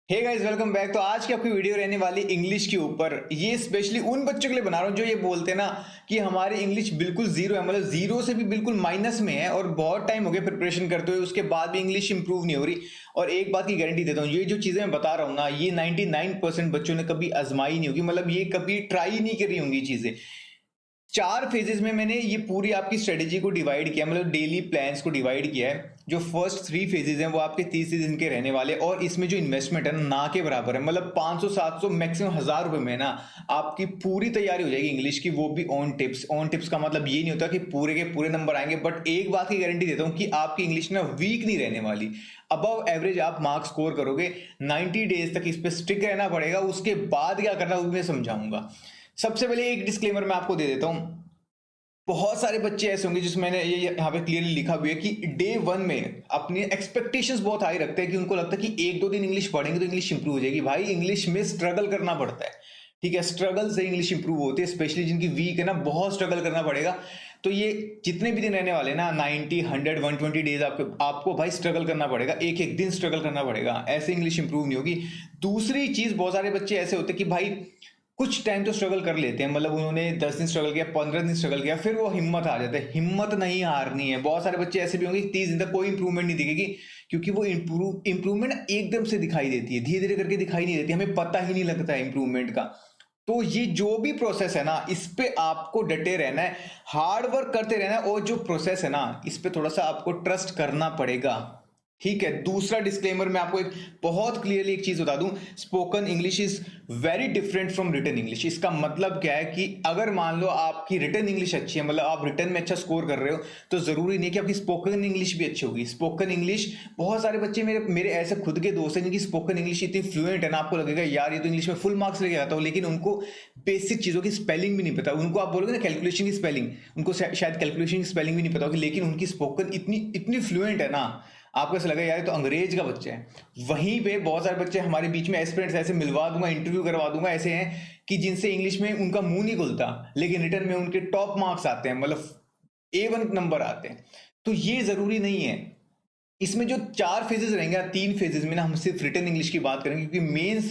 Hey guys, welcome back. तो आज की आपकी वीडियो रहने वाली इंग्लिश के ऊपर। ये स्पेशली उन बच्चों के लिए बना रहा हूँ जो ये बोलते हैं ना कि हमारी इंग्लिश बिल्कुल जीरो है, मतलब जीरो से भी बिल्कुल माइनस में है और बहुत टाइम हो गया प्रिपरेशन करते हुए, उसके बाद भी इंग्लिश इंप्रूव नहीं हो रही। और एक बात की गारंटी देता हूँ, ये जो चीजें मैं बता रहा हूँ ना, ये 99% बच्चों ने कभी आजमाई नहीं होगी, मतलब ये कभी ट्राई नहीं करी होंगी चीजें। 4 फेजेस में मैंने ये पूरी आपकी स्ट्रेटेजी को डिवाइड किया, मतलब डेली प्लान्स को डिवाइड किया है। जो फर्स्ट 3 फेजेस हैं वो आपके 30 दिन के रहने वाले, और इसमें जो इन्वेस्टमेंट है ना के बराबर है, मतलब 500 700 मैक्सिमम 1000 रुपए में ना आपकी पूरी तैयारी हो जाएगी इंग्लिश की, वो भी ऑन टिप्स। ऑन टिप्स का मतलब ये नहीं होता कि पूरे के पूरे नंबर आएंगे, बट एक बात की गारंटी देता हूँ कि आपकी इंग्लिश ना वीक नहीं रहने वाली। अबव एवरेज आप मार्क्स स्कोर करोगे। 90 डेज तक इस पर स्टिक रहना पड़ेगा, उसके बाद क्या करना वो भी मैं समझाऊंगा। सबसे पहले एक डिस्क्लेमर मैं आपको दे देता हूँ। बहुत सारे बच्चे ऐसे होंगे जिसमें मैंने ये यहाँ पे क्लियरली लिखा भी है कि डे वन में अपनी एक्सपेक्टेशंस बहुत हाई रखते हैं, कि उनको लगता है कि 1 2 दिन इंग्लिश पढ़ेंगे तो इंग्लिश इंप्रूव हो जाएगी। भाई, इंग्लिश में स्ट्रगल करना पड़ता है, ठीक है। स्ट्रगल से इंग्लिश इंप्रूव होती है, स्पेशली जिनकी वीक है ना, बहुत स्ट्रगल करना पड़ेगा। तो ये जितने भी दिन रहने वाले ना, 90 100 120 डेज आपको आपको भाई स्ट्रगल करना पड़ेगा, एक एक दिन स्ट्रगल करना पड़ेगा, ऐसे इंग्लिश इंप्रूव नहीं होगी। दूसरी चीज, बहुत सारे बच्चे ऐसे होते हैं कि भाई कुछ टाइम तो स्ट्रगल कर लेते हैं, मतलब उन्होंने 10 दिन स्ट्रगल किया, 15 दिन स्ट्रगल किया, फिर वो हिम्मत आ जाता है। हिम्मत नहीं हारनी है। बहुत सारे बच्चे ऐसे भी होंगे 30 दिन तक कोई इंप्रूवमेंट नहीं दिखेगी, क्योंकि वो इंप्रूवमेंट एकदम से दिखाई देती है, धीरे धीरे करके दिखाई नहीं देती, हमें पता ही नहीं लगता है इंप्रूवमेंट का। तो ये जो भी प्रोसेस है ना, इस पे आपको डटे रहना है, हार्ड वर्क करते रहना है, और जो प्रोसेस है ना, इस पे थोड़ा सा आपको ट्रस्ट करना पड़ेगा, ठीक है। दूसरा डिस्क्लेमर मैं आपको एक बहुत क्लियरली एक चीज बता दूं, spoken English is very different from written English. इसका मतलब क्या है कि अगर मान लो आपकी रिटन इंग्लिश अच्छी है, मतलब आप रिटन में अच्छा स्कोर कर रहे हो, तो जरूरी नहीं कि आपकी स्पोकन इंग्लिश भी अच्छी होगी। स्पोकन इंग्लिश, बहुत सारे बच्चे मेरे मेरे ऐसे खुद के दोस्त हैं जिनकी स्पोकन इंग्लिश इतनी फ्लुएंट है ना, आपको लगेगा यार ये तो इंग्लिश में फुल मार्क्स लेके आता हूँ, लेकिन उनको बेसिक चीजों की स्पेलिंग भी नहीं पता। उनको आप बोलोगे ना कैलकुलेशन की स्पेलिंग, उनको शायद कैलकुलेशन की स्पेलिंग भी नहीं पता होगी, लेकिन उनकी स्पोकन इतनी इतनी फ्लुएंट है ना, आपको ऐसा लगा यार ये तो अंग्रेज का बच्चा है। वहीं पे बहुत सारे बच्चे हमारे बीच में, एस्पिरेंट्स ऐसे मिलवा दूंगा, इंटरव्यू करवा दूंगा, ऐसे हैं कि जिनसे इंग्लिश में उनका मुंह नहीं खुलता, लेकिन रिटर्न में उनके टॉप मार्क्स आते हैं, मतलब A1 नंबर आते हैं। तो ये जरूरी नहीं है। इसमें जो 4 फेजेस रहेंगे, 3 फेजेस में ना हम सिर्फ रिटन इंग्लिश की बात करेंगे, क्योंकि मेंस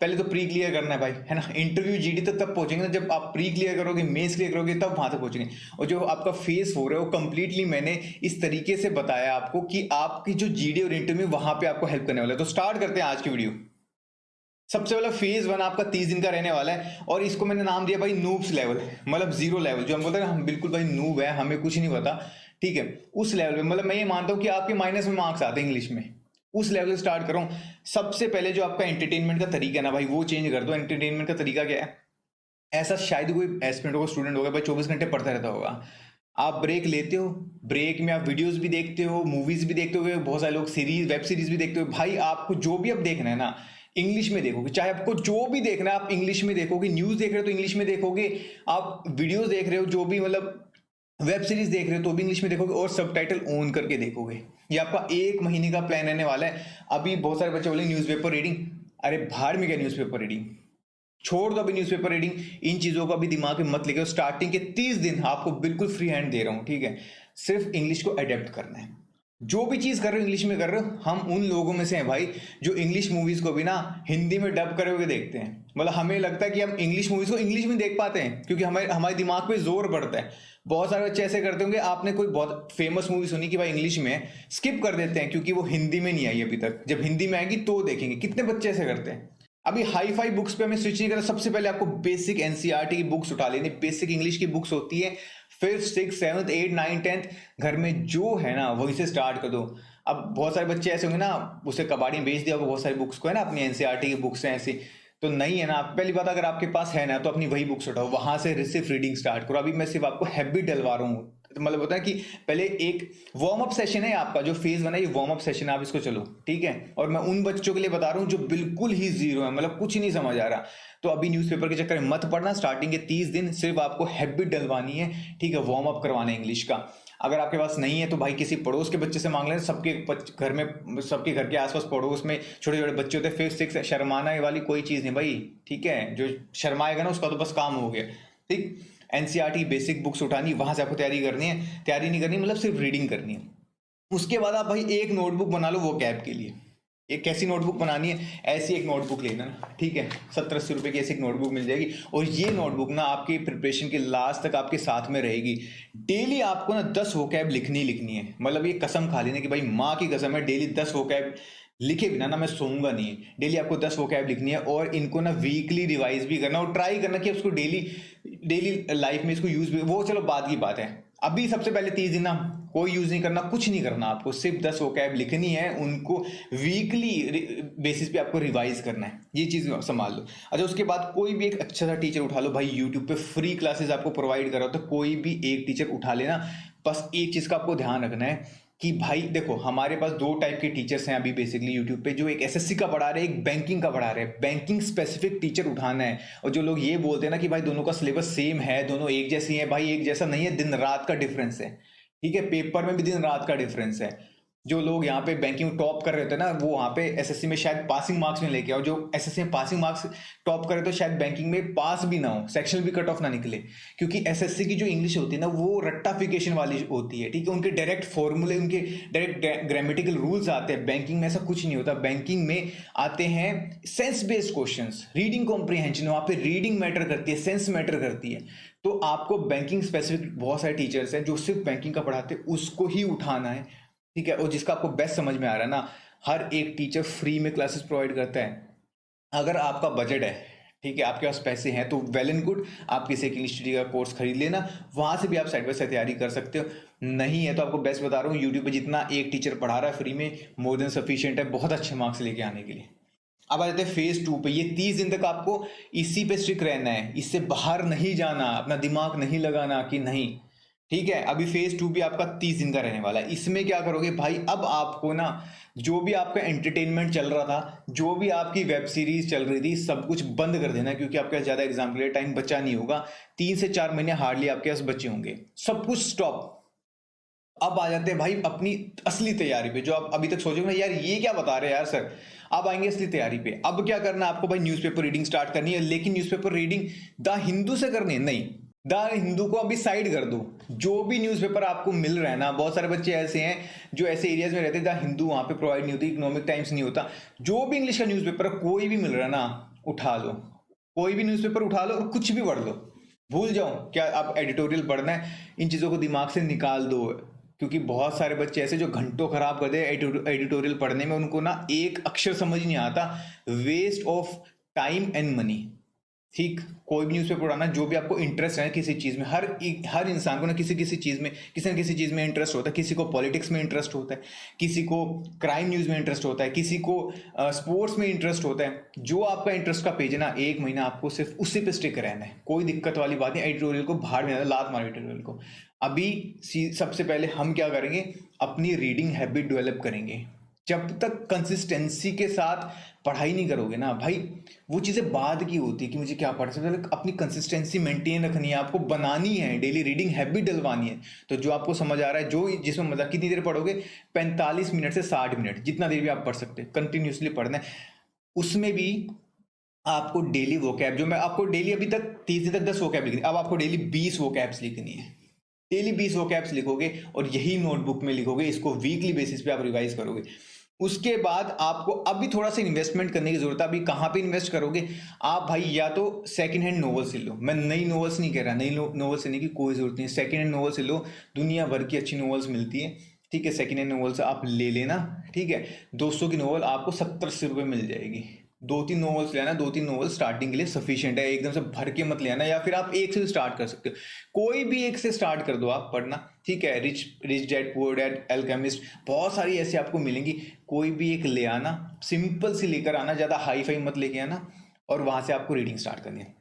पहले तो प्री क्लियर करना है भाई, है ना। इंटरव्यू जीडी तक तब पहुंचेंगे ना जब आप प्री क्लियर करोगे, मेंस क्लियर करोगे, तब वहां तक पहुंचेंगे। और जो आपका फेज 4 है वो कंप्लीटली मैंने इस तरीके से बताया आपको कि आपकी जो जीडी और इंटरव्यू वहां पे आपको हेल्प करने वाला है। तो स्टार्ट करते हैं आज की वीडियो। सबसे पहला फेज 1 आपका 30 दिन का रहने वाला है, और इसको मैंने नाम दिया भाई नूब्स लेवल, मतलब जीरो लेवल। जो हम बोलते हैं ना, हम बिल्कुल भाई नूब है, हमें कुछ नहीं पता, ठीक है। उस लेवल पे, मतलब मैं ये मानता हूँ कि आपके माइनस में मार्क्स आते हैं इंग्लिश में, उस लेवल से स्टार्ट करो। सबसे पहले जो आपका एंटरटेनमेंट का तरीका है ना भाई, वो चेंज कर दो। एंटरटेनमेंट का तरीका क्या है? ऐसा शायद कोई एस्पिरेंट होगा, स्टूडेंट होगा भाई, 24 घंटे पढ़ता रहता होगा। आप ब्रेक लेते हो, ब्रेक में आप वीडियोस भी देखते हो, मूवीज भी देखते हो, बहुत सारे लोग सीरीज वेब सीरीज भी देखते हो। भाई आपको जो भी अब देखना है ना, इंग्लिश में देखोगे। चाहे आपको जो भी देखना है आप इंग्लिश में देखोगे। न्यूज देख रहे हो तो इंग्लिश में देखोगे, आप वीडियोस देख रहे हो जो भी, मतलब वेब सीरीज देख रहे हो तो भी इंग्लिश में देखोगे, और सबटाइटल ऑन करके देखोगे। ये आपका 1 महीने का प्लान रहने वाला है। अभी बहुत सारे बच्चे बोले न्यूज़पेपर रीडिंग, अरे भाड़ में क्या न्यूज़पेपर रीडिंग, छोड़ दो अभी न्यूज़पेपर रीडिंग। इन चीजों को अभी दिमाग में मत लेके। स्टार्टिंग के 30 दिन आपको बिल्कुल फ्री हैंड दे रहा हूं, ठीक है। सिर्फ इंग्लिश को अडेप्ट करना है। जो भी चीज कर रहे हो इंग्लिश में कर रहे हो। हम उन लोगों में से हैं भाई जो इंग्लिश मूवीज को भी ना हिंदी में डब करे हुए देखते हैं। मतलब हमें लगता है कि हम इंग्लिश मूवीज को इंग्लिश में देख पाते हैं, क्योंकि हमारे हमारे दिमाग पे जोर पड़ता है। बहुत सारे बच्चे ऐसे करते होंगे, आपने कोई बहुत फेमस मूवी सुनी कि भाई इंग्लिश में, स्किप कर देते हैं क्योंकि वो हिंदी में नहीं आई अभी तक, जब हिंदी में आएगी तो देखेंगे। कितने बच्चे ऐसे करते हैं। अभी हाई फाई बुक्स पे हमें स्विच नहीं करना। सबसे पहले आपको बेसिक एनसीईआरटी की बुक्स उठा लेनी, बेसिक इंग्लिश की बुक्स होती है। Fifth six seventh eight nine tenth घर में जो है ना वही से स्टार्ट कर दो। अब बहुत सारे बच्चे ऐसे होंगे ना, उसे कबाड़ी में बेच दिया होगा बहुत सारी बुक्स को, है ना, अपनी एनसीईआरटी की बुक्स हैं ऐसी। तो नहीं है ना, पहली बात अगर आपके पास है ना तो अपनी वही बुक्स उठाओ, वहां से सिर्फ रीडिंग स्टार्ट करो। अभी मैं सिर्फ आपको हैबिट डलवा रहा हूँ, तो मतलब होता है कि पहले एक वार्म अप सेशन है आपका, जो फेज 1 है ये वार्म अप सेशन है, आप इसको चलो, ठीक है। और मैं उन बच्चों के लिए बता रहा हूँ जो बिल्कुल ही जीरो है, मतलब कुछ ही नहीं समझ आ रहा। तो अभी न्यूज़पेपर के चक्कर में मत पढ़ना। स्टार्टिंग के 30 दिन सिर्फ आपको हैबिट डलवानी है, ठीक है, वार्म अप करवाना है इंग्लिश का। अगर आपके पास नहीं है तो भाई किसी पड़ोस के बच्चे से मांग लेना। सबके घर में, सबके घर के आसपास पड़ोस में छोटे छोटे बच्चे होते हैं। फिफ्थ सिक्स, शर्माना वाली कोई चीज़ नहीं भाई, ठीक है। जो शर्माएगा ना उसका तो बस काम हो गया, ठीक। एनसीईआरटी बेसिक बुक्स उठानी, वहां से आपको तैयारी करनी है। तैयारी नहीं करनी मतलब सिर्फ रीडिंग करनी है। उसके बाद आप भाई एक नोटबुक बना लो वो गैप के लिए, एक कैसी नोटबुक बनानी है, ऐसी एक नोटबुक लेना, ठीक है, 70-80 रुपए की ऐसी एक नोटबुक मिल जाएगी। और ये नोटबुक ना आपकी प्रिपरेशन के लास्ट तक आपके साथ में रहेगी। डेली आपको ना 10 वोकैब लिखनी लिखनी है, मतलब ये कसम खा लेना कि भाई माँ की कसम है, डेली 10 वोकैब लिखे बिना ना मैं सोऊंगा नहीं। डेली आपको 10 वोकैब लिखनी है और इनको ना वीकली रिवाइज भी करना और ट्राई करना कि उसको डेली डेली लाइफ में इसको यूज भी, वो चलो बाद की बात है। अभी सबसे पहले 30 दिन ना कोई यूज नहीं करना, कुछ नहीं करना, आपको सिर्फ 10 वोकैब लिखनी है, उनको वीकली बेसिस पे आपको रिवाइज करना है, ये चीज संभाल लो। अच्छा, उसके बाद कोई भी एक अच्छा सा टीचर उठा लो भाई, यूट्यूब पे फ्री क्लासेस आपको प्रोवाइड करा हो, तो कोई भी एक टीचर उठा लेना। बस एक चीज का आपको ध्यान रखना है कि भाई देखो, हमारे पास दो टाइप के टीचर्स हैं अभी बेसिकली यूट्यूब पे, जो एक एसएससी का पढ़ा रहे हैं, एक बैंकिंग का पढ़ा रहे हैं। बैंकिंग स्पेसिफिक टीचर उठाना है। और जो लोग ये बोलते हैं ना कि भाई दोनों का सिलेबस सेम है, दोनों एक जैसी है, भाई एक जैसा नहीं है, दिन रात का डिफरेंस है, ठीक है, पेपर में भी दिन रात का डिफरेंस है। जो लोग यहाँ पे बैंकिंग में टॉप कर रहे थे ना, वो वहाँ पे एसएससी में शायद पासिंग मार्क्स में लेके आओ, जो एसएससी में पासिंग मार्क्स टॉप करे तो शायद बैंकिंग में पास भी ना हो, सेक्शन भी कट ऑफ ना निकले। क्योंकि एसएससी की जो इंग्लिश होती है ना, वो रट्टाफिकेशन वाली होती है, ठीक है, उनके डायरेक्ट फॉर्मूले, उनके डायरेक्ट ग्रामेटिकल रूल्स आते हैं। बैंकिंग में ऐसा कुछ नहीं होता, बैंकिंग में आते हैं sense based questions, reading comprehension, वहाँ पे रीडिंग मैटर करती है, सेंस मैटर करती है। तो आपको बैंकिंग स्पेसिफिक बहुत सारे टीचर्स हैं जो सिर्फ बैंकिंग का पढ़ाते हैं, उसको ही उठाना है, ठीक है। और जिसका आपको बेस्ट समझ में आ रहा है ना, हर एक टीचर फ्री में क्लासेस प्रोवाइड करता है। अगर आपका बजट है, ठीक है, आपके पास पैसे हैं, तो वेल एंड गुड, आप किसी एक इंग्लिश स्टडी का कोर्स खरीद लेना, वहां से भी आप साइड बाय साइड तैयारी कर सकते हो। नहीं है तो आपको बेस्ट बता रहा हूँ, यूट्यूब पे जितना एक टीचर पढ़ा रहा है फ्री में, मोर देन सफिशियंट है बहुत अच्छे मार्क्स लेके आने के लिए। अब आ जाते हैं फेज 2 पे। ये 30 दिन तक आपको इसी पे स्ट्रिक्ट रहना है, इससे बाहर नहीं जाना, अपना दिमाग नहीं लगाना कि नहीं, ठीक है। अभी फेज 2 भी आपका 30 दिन का रहने वाला है। इसमें क्या करोगे भाई, अब आपको ना जो भी आपका एंटरटेनमेंट चल रहा था, जो भी आपकी वेब सीरीज चल रही थी, सब कुछ बंद कर देना, क्योंकि आपके पास ज्यादा एग्जाम के लिए टाइम बचा नहीं होगा। 3 से 4 महीने हार्डली आपके पास बचे होंगे, सब कुछ स्टॉप। अब आ जाते हैं भाई अपनी असली तैयारी पे, जो आप अभी तक सोचोगे ना यार ये क्या बता रहे हैं यार सर। अब आएंगे असली तैयारी पे। अब क्या करना है आपको भाई, न्यूज़पेपर रीडिंग स्टार्ट करनी है, लेकिन न्यूज़पेपर रीडिंग द हिंदू से करनी है नहीं, द हिंदू को अभी साइड कर दो। जो भी न्यूज़पेपर आपको मिल रहा है ना, बहुत सारे बच्चे ऐसे हैं जो ऐसे एरियाज में रहते हैं द हिंदू वहां पे प्रोवाइड नहीं होती, इकोनॉमिक टाइम्स नहीं होता, जो भी इंग्लिश का न्यूज़पेपर कोई भी मिल रहा है ना, उठा लो, कोई भी न्यूज़पेपर उठा लो और कुछ भी पढ़ लो। भूल जाओ क्या आप एडिटोरियल पढ़ना है, इन चीज़ों को दिमाग से निकाल दो। क्योंकि बहुत सारे बच्चे ऐसे जो घंटों खराब कर दे एडिटोरियल पढ़ने में, उनको ना एक अक्षर समझ नहीं आता, waste of time and money, ठीक। कोई भी न्यूज़पेपर पढ़ाना, जो भी आपको इंटरेस्ट है किसी चीज़ में, हर इंसान को ना किसी किसी चीज़ में, किसी न किसी चीज़ में इंटरेस्ट होता है। किसी को पॉलिटिक्स में इंटरेस्ट होता है, किसी को क्राइम न्यूज़ में इंटरेस्ट होता है, किसी को स्पोर्ट्स में इंटरेस्ट होता है। जो आपका इंटरेस्ट का पेज है ना, 1 महीना आपको सिर्फ उसी पे स्टिक रहना है, कोई दिक्कत वाली बात नहीं। एडिटोरियल को बाहर में लात मारो एडिटोरियल को। अभी सबसे पहले हम क्या करेंगे, अपनी रीडिंग हैबिट डेवलप करेंगे। जब तक कंसिस्टेंसी के साथ पढ़ाई नहीं करोगे ना भाई, वो चीज़ें बाद की होती है कि मुझे क्या पढ़ना, सबसे पहले अपनी कंसिस्टेंसी मेंटेन रखनी है, आपको बनानी है, डेली रीडिंग हैबिट डलवानी है। तो जो आपको समझ आ रहा है, जो जिसमें मजा, कितनी देर पढ़ोगे, 45 मिनट से 60 मिनट, जितना देर भी आप पढ़ सकते हैं, कंटिन्यूसली पढ़ना है। उसमें भी आपको डेली वोकैब, जो मैं आपको डेली अभी तक 30 दिन तक 10 वोकैब लिखनी, अब आपको डेली 20 वोकैब्स लिखनी है। डेली 20 वोकैब्स लिखोगे और यही नोटबुक में लिखोगे, इसको वीकली बेसिस पे आप रिवाइज करोगे। उसके बाद आपको अभी थोड़ा सा इन्वेस्टमेंट करने की जरूरत है। अभी कहाँ पे इन्वेस्ट करोगे आप भाई, या तो सेकंड हैंड नॉवेल्स ले लो। मैं नई नॉवेल्स नहीं कह रहा, नई नॉवेल्स लेने की कोई जरूरत नहीं है, सेकंड हैंड नॉवेल्स ले लो, दुनिया भर की अच्छी नॉवेल्स मिलती है, ठीक है। सेकंड हैंड नॉवेल्स आप ले लेना, ठीक है। 200 की नॉवेल आपको 70-80 रुपये मिल जाएगी। 2-3 नॉवेल्स लेना, 2-3 नॉवेल स्टार्टिंग के लिए सफिशिएंट है, एकदम से भर के मत लेना, या फिर आप एक से स्टार्ट कर सकते हो, कोई भी एक से स्टार्ट कर दो आप पढ़ना, ठीक है। Rich dad poor dad, alchemist, बहुत सारी ऐसी आपको मिलेंगी, कोई भी एक ले आना, सिंपल सी लेकर आना, ज़्यादा हाई फाई मत लेके आना, और वहाँ से आपको रीडिंग स्टार्ट करनी है।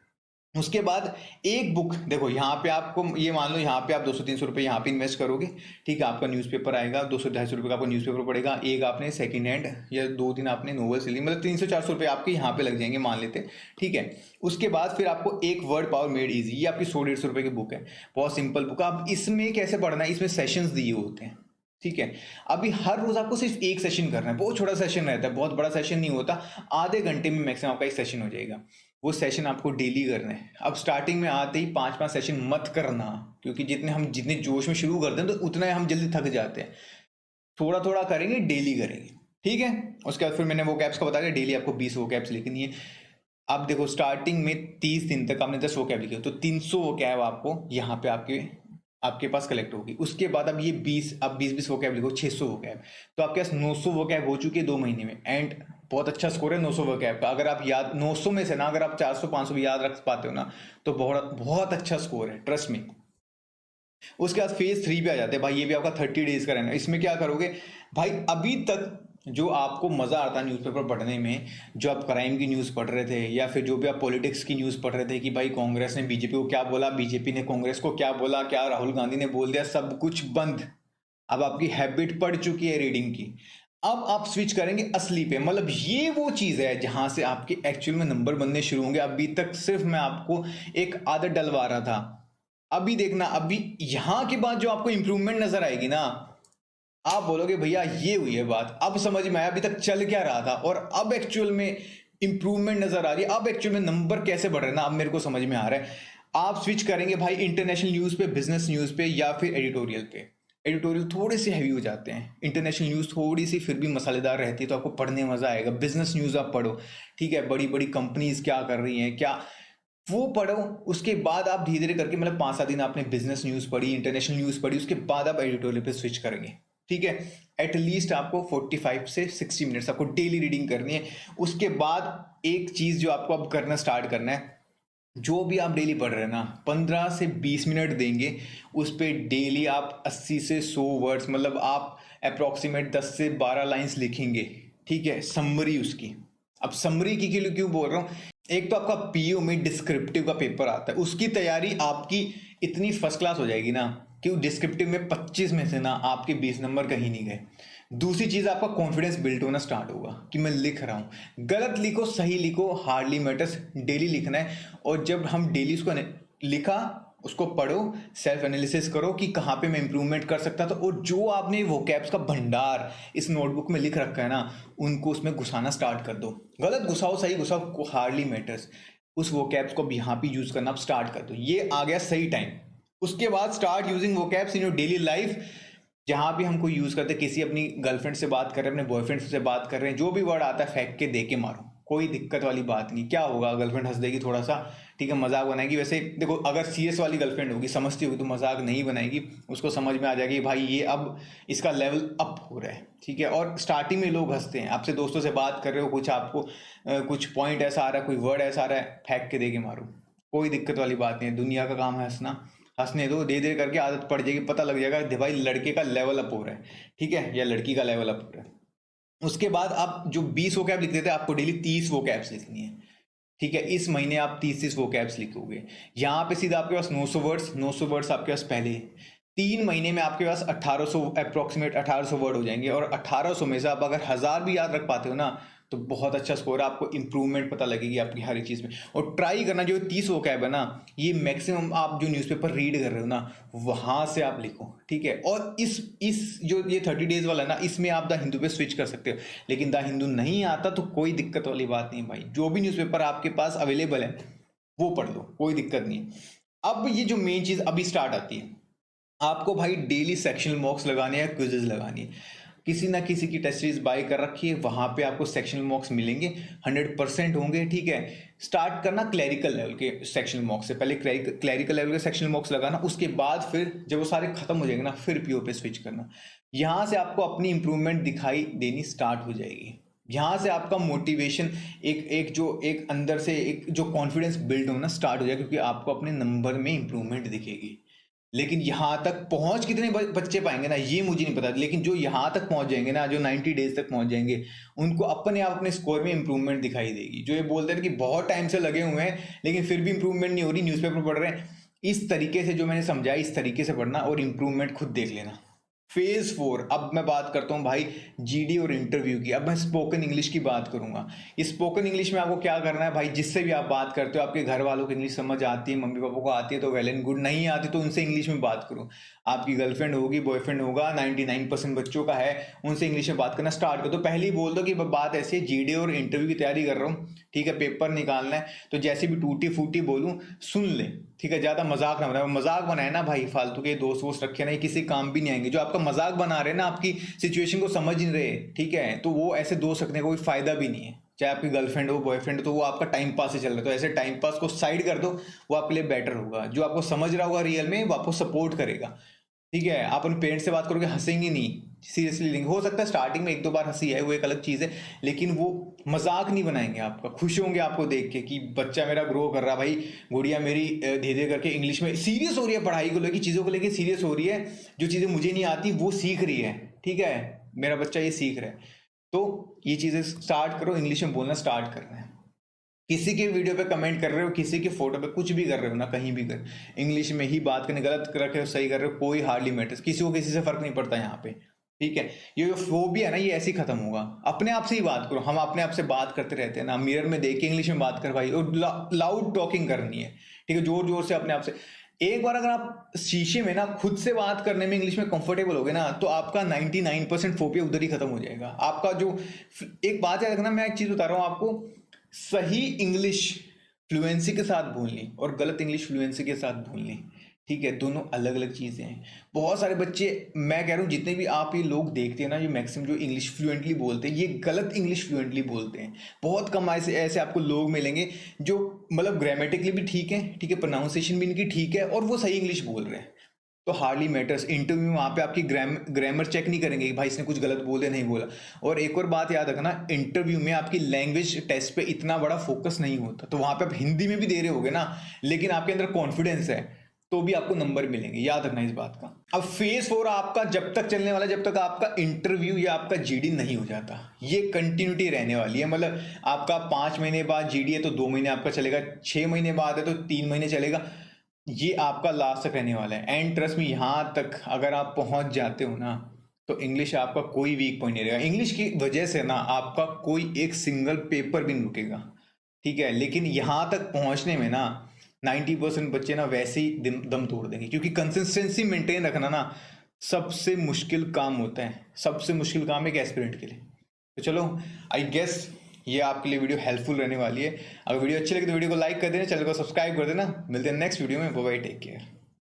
उसके बाद एक बुक, देखो यहाँ पे आपको ये मान लो, यहाँ पे आप 200-300 रुपये यहाँ पे इन्वेस्ट करोगे, ठीक है। आपका न्यूज़पेपर आएगा, 200-250 रुपये का आपको न्यूज़पेपर पड़ेगा, एक आपने सेकंड हैंड या 2 दिन आपने नोवेल्स ली, मतलब 300-400 रुपये आपके यहाँ पे लग जाएंगे मान लेते हैं, ठीक है। उसके बाद फिर आपको एक वर्ड पावर मेड ईजी, ये आपकी 100-150 रुपये की बुक है, बहुत सिंपल बुक है। अब इसमें कैसे पढ़ना है, इसमें सेशंस दिए होते हैं, ठीक है। अभी हर रोज आपको सिर्फ एक सेशन करना है, बहुत छोटा सेशन रहता है, बहुत बड़ा सेशन नहीं होता, आधे घंटे में मैक्सिमम आपका एक सेशन हो जाएगा। वो सेशन आपको डेली करना है। अब स्टार्टिंग में आते ही 5-5 सेशन मत करना, क्योंकि जितने जोश में शुरू करते हैं तो उतना ही हम जल्दी थक जाते हैं। थोड़ा थोड़ा करेंगे, डेली करेंगे, ठीक है। उसके बाद फिर मैंने वो कैप्स का बता दिया, डेली आपको 20 वो कैप्स लिखनी है। आप देखो स्टार्टिंग में 30 दिन तक आपने 10 वो कैब लिखे तो 300 वो कैब आपको यहाँ पे आपके आपके पास कलेक्ट होगी। उसके बाद अब ये 20 अब 20 वो कैब लिखो, 600 वो कैब, तो आपके पास 900 वो कैब हो चुकी है 2 महीने में। एंड बहुत अच्छा स्कोर है 900 वो कैब का। अगर आप याद 900 में से ना अगर आप 400 500 भी याद रख पाते हो ना तो बहुत बहुत अच्छा स्कोर है, ट्रस्ट में। उसके बाद फेज 3 पे आ जाते हैं भाई, ये भी आपका 30 डेज का रहना। इसमें क्या करोगे भाई, अभी तक जो आपको मजा आता है न्यूज़पेपर पढ़ने में, जो आप क्राइम की न्यूज़ पढ़ रहे थे या फिर जो भी आप पॉलिटिक्स की न्यूज़ पढ़ रहे थे कि भाई कांग्रेस ने बीजेपी को क्या बोला, बीजेपी ने कांग्रेस को क्या बोला, क्या राहुल गांधी ने बोल दिया, सब कुछ बंद। अब आपकी हैबिट पड़ चुकी है रीडिंग की। अब आप स्विच करेंगे असली पे, मतलब ये वो चीज है जहां से आपके एक्चुअल में नंबर बनने शुरू होंगे। अभी तक सिर्फ मैं आपको एक आदत डलवा रहा था, अभी देखना, अभी यहां के बाद जो आपको इंप्रूवमेंट नजर आएगी ना, आप बोलोगे भैया ये हुई है बात, अब समझ में आया अभी तक चल क्या रहा था और अब एक्चुअल में इंप्रूवमेंट नजर आ रही है, अब एक्चुअल में नंबर कैसे बढ़ रहे हैं ना, अब मेरे को समझ में आ रहा है। आप स्विच करेंगे भाई इंटरनेशनल न्यूज पे, बिजनेस न्यूज पे या फिर एडिटोरियल पे। एडिटोरियल थोड़े से हैवी हो जाते हैं, इंटरनेशनल न्यूज थोड़ी सी फिर भी मसालेदार रहती है, तो आपको पढ़ने में मजा आएगा। बिजनेस न्यूज आप पढ़ो, ठीक है, बड़ी बड़ी कंपनीज क्या कर रही हैं क्या, वो पढ़ो। उसके बाद आप धीरे धीरे करके, मतलब 5-7 दिन आपने बिजनेस न्यूज पढ़ी, इंटरनेशनल न्यूज पढ़ी, उसके बाद आप एडिटोरियल पे स्विच करेंगे। ठीक है, एटलीस्ट आपको 45 से 60 मिनट्स आपको डेली रीडिंग करनी है। उसके बाद एक चीज जो आपको अब करना स्टार्ट करना है, जो भी आप डेली पढ़ रहे हैं ना, 15 से 20 मिनट देंगे उस पर डेली। आप 80 से 100 वर्ड्स, मतलब आप अप्रोक्सीमेट 10 से 12 लाइंस लिखेंगे। ठीक है, समरी उसकी। अब समरी की के लिए क्यों बोल रहा हूँ, एक तो आपका पीओ में डिस्क्रिप्टिव का पेपर आता है, उसकी तैयारी आपकी इतनी फर्स्ट क्लास हो जाएगी ना कि डिस्क्रिप्टिव में 25 में से ना आपके 20 नंबर कहीं नहीं गए। दूसरी चीज, आपका कॉन्फिडेंस बिल्ड होना स्टार्ट होगा कि मैं लिख रहा हूं, गलत लिखो सही लिखो हार्डली मैटर्स, डेली लिखना है। और जब हम डेली उसको लिखा, उसको पढ़ो, सेल्फ एनालिसिस करो कि कहाँ पे मैं इंप्रूवमेंट कर सकता था, और जो आपने वो कैप्स का भंडार इस नोटबुक में लिख रखा है ना, उनको उसमें घुसाना स्टार्ट कर दो। गलत घुसाओ सही घुसाओ हार्डली मैटर्स, उस वो कैप्स को भी यहाँ पे यूज करना आप स्टार्ट कर दो। ये आ गया सही टाइम। उसके बाद स्टार्ट यूजिंग वो caps in your daily life. जहां भी हमको यूज करते, किसी अपनी गर्लफ्रेंड से बात कर रहे हैं, अपने बॉयफ्रेंड से बात कर रहे हैं, जो भी वर्ड आता है फेंक के दे के मारो, कोई दिक्कत वाली बात नहीं। क्या होगा, गर्लफ्रेंड हंस देगी थोड़ा सा, ठीक है, मजाक बनाएगी। वैसे देखो, अगर सीरियस वाली गर्लफ्रेंड होगी, समझती होगी, तो मजाक नहीं बनाएगी, उसको समझ में आ जाएगी भाई ये अब इसका लेवल अप हो रहा है। ठीक है, और स्टार्टिंग में लोग हंसते हैं, आपसे दोस्तों से बात कर रहे हो, कुछ आपको कुछ पॉइंट ऐसा आ रहा है, कोई वर्ड ऐसा आ रहा है, फेंक के दे के मारो, कोई दिक्कत वाली बात नहीं है। दुनिया का काम है हंसना, हंसने दो, धीरे धीरे करके आदत पड़ जाएगी, पता लग जाएगा कि भाई लड़के का लेवल अप हो रहा है, ठीक है, या लड़की का लेवल अप हो रहा है। उसके बाद आप जो 20 वो कैब लिखते थे, आपको डेली 30 वो कैब्स लिखनी है। ठीक है, इस महीने आप 30 वो कैब्स लिखोगे। यहाँ पे सीधा आपके पास 900 वर्ड्स आपके पास पहले। 3 महीने में आपके पास 1800 अप्रोक्सीमेट 1800 वर्ड हो जाएंगे, और 1800 में से आप अगर 1000 भी याद रख पाते हो ना तो बहुत अच्छा स्कोर है, आपको इंप्रूवमेंट पता लगेगी आपकी हर एक चीज़ में। और ट्राई करना, जो 30 वो कैब है ना, ये मैक्सिमम आप जो न्यूज़पेपर रीड कर रहे हो ना वहां से आप लिखो। ठीक है, और इस जो ये 30 डेज वाला है ना, इसमें आप द हिंदू पे स्विच कर सकते हो। लेकिन द हिंदू नहीं आता तो कोई दिक्कत वाली बात नहीं भाई, जो भी न्यूज़पेपर आपके पास अवेलेबल है वो पढ़ लो, कोई दिक्कत नहीं। अब ये जो मेन चीज़ अभी स्टार्ट आती है, आपको भाई डेली सेक्शनल मॉक्स लगाने हैं, क्विजेज लगानी है। किसी ना किसी की टेस्ट सीरीज बाय कर रखी है, वहां पे आपको सेक्शनल मॉक्स मिलेंगे, 100% होंगे। ठीक है, स्टार्ट करना क्लैरिकल लेवल के सेक्शनल मॉक्स से, पहले क्लैरिकल लेवल के सेक्शनल मॉक्स लगाना, उसके बाद फिर जब वो सारे खत्म हो जाएंगे ना, फिर पीओ पे स्विच करना। यहां से आपको अपनी इंप्रूवमेंट दिखाई देनी स्टार्ट हो जाएगी। यहाँ से आपका मोटिवेशन, एक अंदर से एक जो कॉन्फिडेंस बिल्ड होना स्टार्ट हो जाएगा, क्योंकि आपको अपने नंबर में इंप्रूवमेंट दिखेगी। लेकिन यहां तक पहुंच कितने बच्चे पाएंगे ना, ये मुझे नहीं पता, लेकिन जो यहां तक पहुंच जाएंगे ना, जो 90 डेज तक पहुंच जाएंगे, उनको अपने आप अपने स्कोर में इंप्रूवमेंट दिखाई देगी। जो ये बोलते हैं कि बहुत टाइम से लगे हुए हैं लेकिन फिर भी इंप्रूवमेंट नहीं हो रही, न्यूज़पेपर पढ़ रहे हैं, इस तरीके से जो मैंने समझाया, इस तरीके से पढ़ना और इंप्रूवमेंट खुद देख लेना। फेज 4, अब मैं बात करता हूँ भाई जीडी और इंटरव्यू की। अब मैं स्पोकन इंग्लिश की बात करूंगा। इस स्पोकन इंग्लिश में आपको क्या करना है भाई, जिससे भी आप बात करते हो, आपके घर वालों को इंग्लिश समझ आती है, मम्मी पापा को आती है तो वेल एंड गुड, नहीं आती तो उनसे इंग्लिश में बात करो। आपकी गर्लफ्रेंड होगी, बॉयफ्रेंड होगा, 99% बच्चों का है, उनसे इंग्लिश में बात करना स्टार्ट करो। तो पहले ही बोल दो कि बात ऐसी है, जीडी और इंटरव्यू की तैयारी कर रहा हूँ, ठीक है, पेपर निकालना है, तो जैसे भी टूटी फूटी बोलूँ सुन ले। ठीक है, ज्यादा मजाक ना बनाए, मजाक बनाए ना भाई, फालतू के दोस्त वोस्त रखे नहीं, किसी काम भी नहीं आएंगे। जो आपका आपका मजाक बना रहे हैं ना, आपकी सिचुएशन को समझ नहीं रहे, ठीक है, तो वो ऐसे दोस्त रखने का कोई फायदा भी नहीं है। चाहे आपकी गर्लफ्रेंड हो, बॉयफ्रेंड हो, तो वो आपका टाइम पास से चल रहा है, तो ऐसे टाइम पास को साइड कर दो, वो आपके लिए बेटर होगा। जो आपको समझ रहा होगा रियल में, वो आपको सपोर्ट करेगा, ठीक है। आप अपने पेरेंट्स से बात करोगे, हंसेंगे नहीं, सीरियसली लेंगे। हो सकता है स्टार्टिंग में एक दो बार हंसी है, वो एक अलग चीज़ है, लेकिन वो मजाक नहीं बनाएंगे आपका, खुश होंगे आपको देख के कि बच्चा मेरा ग्रो कर रहा, भाई गुड़िया मेरी धीरे धीरे करके इंग्लिश में सीरियस हो रही है, पढ़ाई को लेकर, चीज़ों को लेकर सीरियस हो रही है, जो चीज़ें मुझे नहीं आती वो सीख रही है, ठीक है, मेरा बच्चा ये सीख रहा है। तो ये चीज़ें स्टार्ट करो, इंग्लिश में बोलना स्टार्ट करना है। किसी के वीडियो पे कमेंट कर रहे हो, किसी के फोटो पे कुछ भी कर रहे हो ना, कहीं भी कर इंग्लिश में ही बात करने, गलत कर रहे हो सही कर रहे हो, कोई हार्डली मैटर्स, किसी को किसी से फर्क नहीं पड़ता यहाँ पे, ठीक है। ये जो फोबिया है ना, ये ऐसे ही खत्म होगा। अपने आप से ही बात करो, हम अपने आप से बात करते रहते हैं ना, मिरर में देख के इंग्लिश में बात कर भाई, और लाउड टॉकिंग करनी है, ठीक है, जोर जोर से अपने आप से। एक बार अगर आप शीशे में ना खुद से बात करने में इंग्लिश में कंफर्टेबल हो गए ना, तो आपका 99% फोबिया उधर ही खत्म हो जाएगा आपका। जो एक बात याद रखना, मैं एक चीज बता रहा हूँ आपको, सही इंग्लिश फ्लुएंसी के साथ बोलनी और गलत इंग्लिश फ्लुएंसी के साथ बोलनी, ठीक है, दोनों अलग अलग चीज़ें हैं। बहुत सारे बच्चे, मैं कह रहा हूँ जितने भी आप ये लोग देखते हैं ना, ये मैक्सिमम जो इंग्लिश फ्लुएंटली बोलते हैं, ये गलत इंग्लिश फ्लुएंटली बोलते हैं। बहुत कम ऐसे ऐसे आपको लोग मिलेंगे जो मतलब ग्रामेटिकली भी ठीक है, ठीक है, प्रोनाउंसिएशन भी इनकी ठीक है, और वो सही इंग्लिश बोल रहे हैं। तो हार्डली मैटर्स, इंटरव्यू में वहाँ पे आपकी ग्रामर चेक नहीं करेंगे कि भाई इसने कुछ गलत बोले नहीं बोला। और एक और बात याद रखना, इंटरव्यू में आपकी लैंग्वेज टेस्ट पे इतना बड़ा फोकस नहीं होता, तो वहाँ पे आप हिंदी में भी दे रहे होगे ना, लेकिन आपके अंदर कॉन्फिडेंस है, तो भी आपको नंबर मिलेंगे, याद रखना इस बात का। अब फेज 4 आपका जब तक चलने वाला, जब तक आपका इंटरव्यू या आपका जीडी नहीं हो जाता, ये कंटिन्यूटी रहने वाली है। मतलब आपका 5 महीने बाद जीडी है तो 2 महीने आपका चलेगा, 6 महीने बाद है तो 3 महीने चलेगा, ये आपका लास्ट तक रहने वाला है। एंड ट्रस्ट में, यहाँ तक अगर आप पहुंच जाते हो ना, तो इंग्लिश आपका कोई वीक पॉइंट नहीं रहेगा। इंग्लिश की वजह से ना आपका कोई एक सिंगल पेपर भी नहीं रुकेगा, ठीक है। लेकिन यहाँ तक पहुंचने में ना 90% बच्चे ना वैसे ही दम तोड़ देंगे, क्योंकि कंसिस्टेंसी मेंटेन रखना ना सबसे मुश्किल काम होता है, सबसे मुश्किल काम है एक एस्पिरेंट के लिए। तो चलो, आई गेस ये आपके लिए वीडियो हेल्पफुल रहने वाली है। अगर वीडियो अच्छी लगे तो वीडियो को लाइक कर देना, चैनल को सब्सक्राइब कर देना। मिलते हैं नेक्स्ट वीडियो में, बाय बाय, टेक केयर।